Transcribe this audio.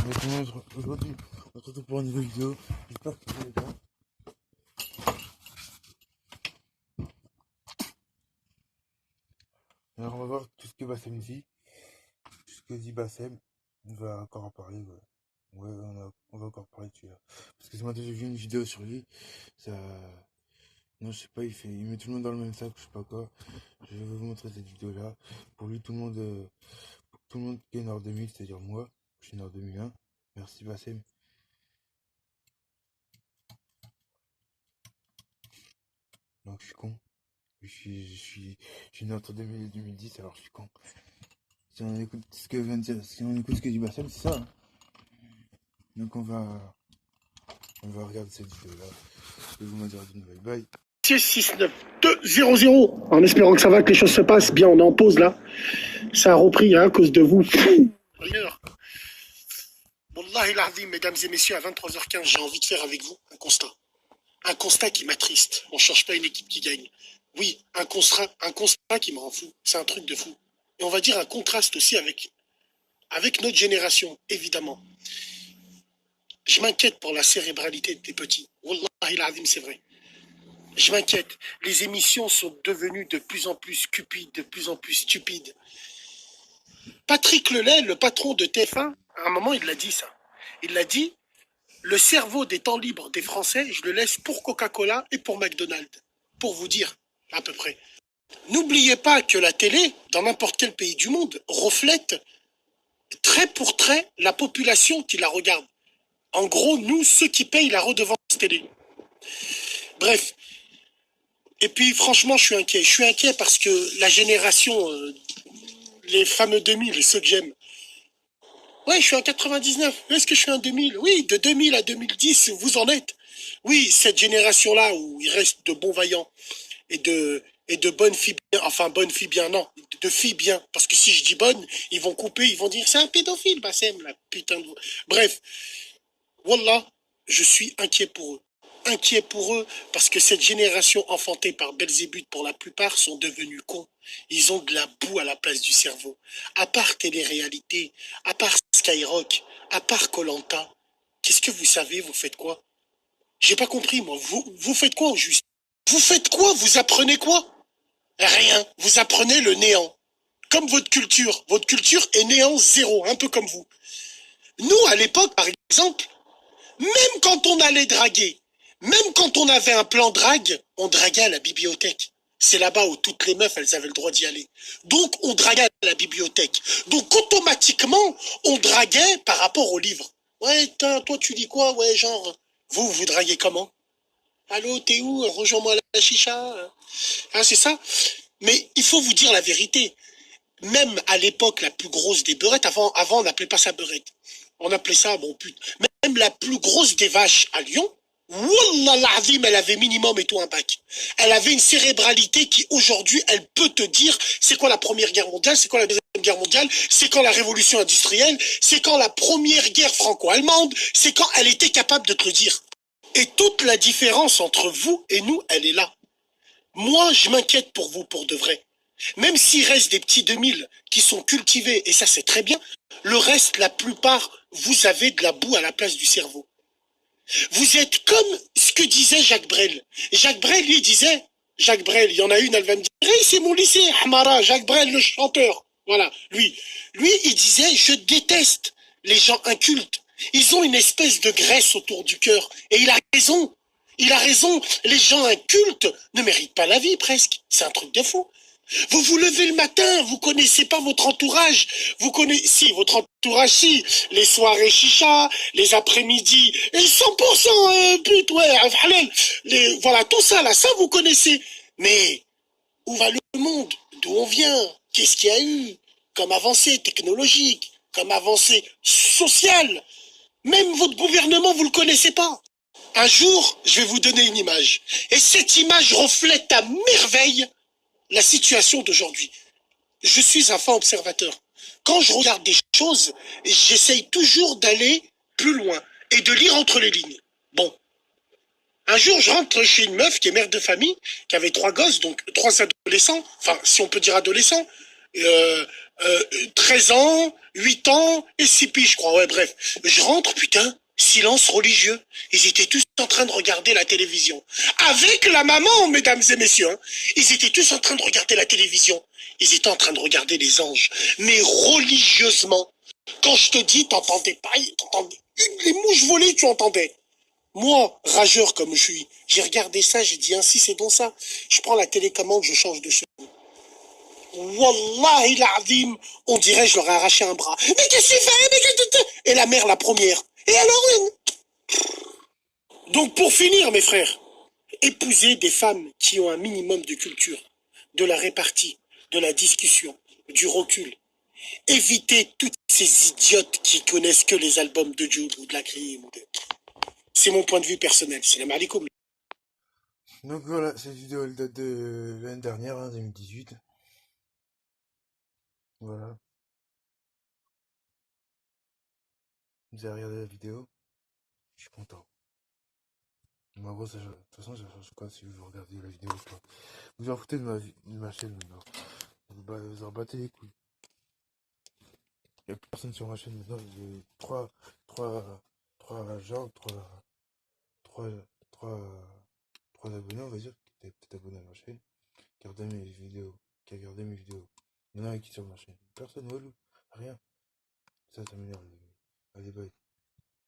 Maintenant, aujourd'hui, on se retrouve pour une nouvelle vidéo. J'espère que vous allez bien. Alors, on va voir tout ce que Bassem dit. Tout ce que dit Bassem. On va encore en parler. Ouais, on va encore parler dessus là. Parce que ce matin, j'ai vu une vidéo sur lui. Ça. Non, je sais pas, il met tout le monde dans le même sac, je sais pas quoi. Je vais vous montrer cette vidéo là. Pour lui, tout le monde qui est Nord 2000, c'est-à-dire moi, je suis Nord 2001. Merci Bassem. Donc, je suis con. Je suis né entre 2000 et 2010, alors je suis con. Si on écoute ce que vient de dire, si on écoute ce que dit Bassem, c'est ça. Hein. Donc on va regarder cette vidéo-là. Je vais vous dire une nouvelle. Bye. 6-6-9-2-0-0. En espérant que ça va, que les choses se passent bien. On est en pause là. Ça a repris hein, à cause de vous. Wallahi l'azim, mesdames et messieurs, à 23h15, j'ai envie de faire avec vous un constat. Un constat qui m'attriste. On ne cherche pas une équipe qui gagne. Oui, un constat qui me rend fou. C'est un truc de fou. Et on va dire un contraste aussi avec notre génération, évidemment. Je m'inquiète pour la cérébralité des petits. Wallahi l'azim, c'est vrai. Je m'inquiète. Les émissions sont devenues de plus en plus cupides, de plus en plus stupides. Patrick Lelay, le patron de TF1, à un moment, il l'a dit ça. Il l'a dit, le cerveau des temps libres des Français, je le laisse pour Coca-Cola et pour McDonald's. Pour vous dire, à peu près. N'oubliez pas que la télé, dans n'importe quel pays du monde, reflète trait pour trait la population qui la regarde. En gros, nous, ceux qui payent la redevance télé. Bref. Et puis, franchement, je suis inquiet. Je suis inquiet parce que la génération, les fameux 2000, ceux que j'aime. Ouais, je suis en 99. Est-ce que je suis en 2000? Oui, de 2000 à 2010, vous en êtes. Oui, cette génération-là où il reste de bons vaillants et de bonnes filles bien, enfin bonnes filles bien, non, de filles bien. Parce que si je dis bonnes, ils vont couper, ils vont dire c'est un pédophile, Bassem, la putain de... Bref, Wallah, je suis inquiet pour eux. Inquiet pour eux parce que cette génération enfantée par Belzébuth, pour la plupart, sont devenus cons. Ils ont de la boue à la place du cerveau. À part télé-réalité, à part Skyrock, à part koh, qu'est-ce que vous savez, vous faites quoi? J'ai pas compris, moi. Vous faites quoi au juste? Vous faites quoi? Vous apprenez quoi? Rien. Vous apprenez le néant. Comme votre culture. Votre culture est néant zéro, un peu comme vous. Nous, à l'époque, par exemple, même quand on allait draguer, même quand on avait un plan drague, on draguait à la bibliothèque. C'est là-bas où toutes les meufs, elles avaient le droit d'y aller. Donc, on draguait à la bibliothèque. Donc, automatiquement, on draguait par rapport au livre. Ouais, toi, tu dis quoi? Ouais, genre, vous draguez comment? Allô, t'es où? Rejoins-moi à la chicha. Hein, c'est ça? Mais il faut vous dire la vérité. Même à l'époque, la plus grosse des beurettes, avant on n'appelait pas ça beurette. On appelait ça, bon, putain. Même la plus grosse des vaches à Lyon, Wallah l'azim, elle avait minimum et tout un bac. Elle avait une cérébralité qui, aujourd'hui, elle peut te dire c'est quoi la Première Guerre mondiale, c'est quoi la Deuxième Guerre mondiale, c'est quand la Révolution industrielle, c'est quand la Première Guerre franco-allemande, c'est quand elle était capable de te le dire. Et toute la différence entre vous et nous, elle est là. Moi, je m'inquiète pour vous, pour de vrai. Même s'il reste des petits 2000 qui sont cultivés, et ça c'est très bien, le reste, la plupart, vous avez de la boue à la place du cerveau. Vous êtes comme ce que disait Jacques Brel. Jacques Brel, lui, disait, Jacques Brel, il y en a une, elle va me dire, hey, c'est mon lycée, Hamara, Jacques Brel, le chanteur. Voilà, lui. Lui, il disait, je déteste les gens incultes. Ils ont une espèce de graisse autour du cœur. Et il a raison. Il a raison. Les gens incultes ne méritent pas la vie, presque. C'est un truc de fou. Vous vous levez le matin, vous connaissez pas votre entourage. Vous connaissez, si, votre entourage, si. Les soirées chicha, les après-midi, et 100% pute, ouais, voilà, tout ça, là, ça, vous connaissez. Mais, où va le monde? D'où on vient? Qu'est-ce qu'il y a eu comme avancée technologique, comme avancée sociale? Même votre gouvernement, vous le connaissez pas. Un jour, je vais vous donner une image. Et cette image reflète à merveille la situation d'aujourd'hui. Je suis un fin observateur. Quand je regarde des choses, j'essaye toujours d'aller plus loin et de lire entre les lignes. Bon. Un jour, je rentre chez une meuf qui est mère de famille, qui avait 3 gosses, donc 3 adolescents, enfin, si on peut dire adolescents, 13 ans, 8 ans et 6 piges, je crois. Ouais, bref. Je rentre, putain, silence religieux. Ils étaient tous en train de regarder la télévision. Avec la maman, mesdames et messieurs. Hein. Ils étaient tous en train de regarder la télévision. Ils étaient en train de regarder les anges. Mais religieusement. Quand je te dis, t'entendais pas, t'entendais les mouches volées, tu entendais. Moi, rageur comme je suis, j'ai regardé ça, j'ai dit ainsi c'est bon ça. Je prends la télécommande, je change de chaîne. Wallahi l'azim, on dirait je leur ai arraché un bras. Mais qu'est-ce que tu fais? Mais qu'est-ce que tu fais? Et la mère la première. Et alors Donc pour finir mes frères, épouser des femmes qui ont un minimum de culture, de la répartie, de la discussion, du recul. Éviter toutes ces idiotes qui connaissent que les albums de Jude ou de la crime. C'est mon point de vue personnel. Salam alaikum. Donc voilà, cette vidéo elle date de l'année dernière, hein, 2018. Voilà. Vous avez regardé la vidéo? Je suis content. Mais en gros, de toute façon, ça change quoi si vous regardez la vidéo ou pas. Vous en foutez de ma chaîne maintenant. Vous en battez les couilles. Il n'y a plus personne sur ma chaîne maintenant. J'ai trois gens, trois, trois, trois abonnés, on va dire, qui étaient peut-être abonnés à ma chaîne, qui regardaient mes vidéos, qui regardaient mes vidéos. Il y en a un qui est sur ma chaîne. Personne, walou, rien. Ça m'énerve. Allez, bye.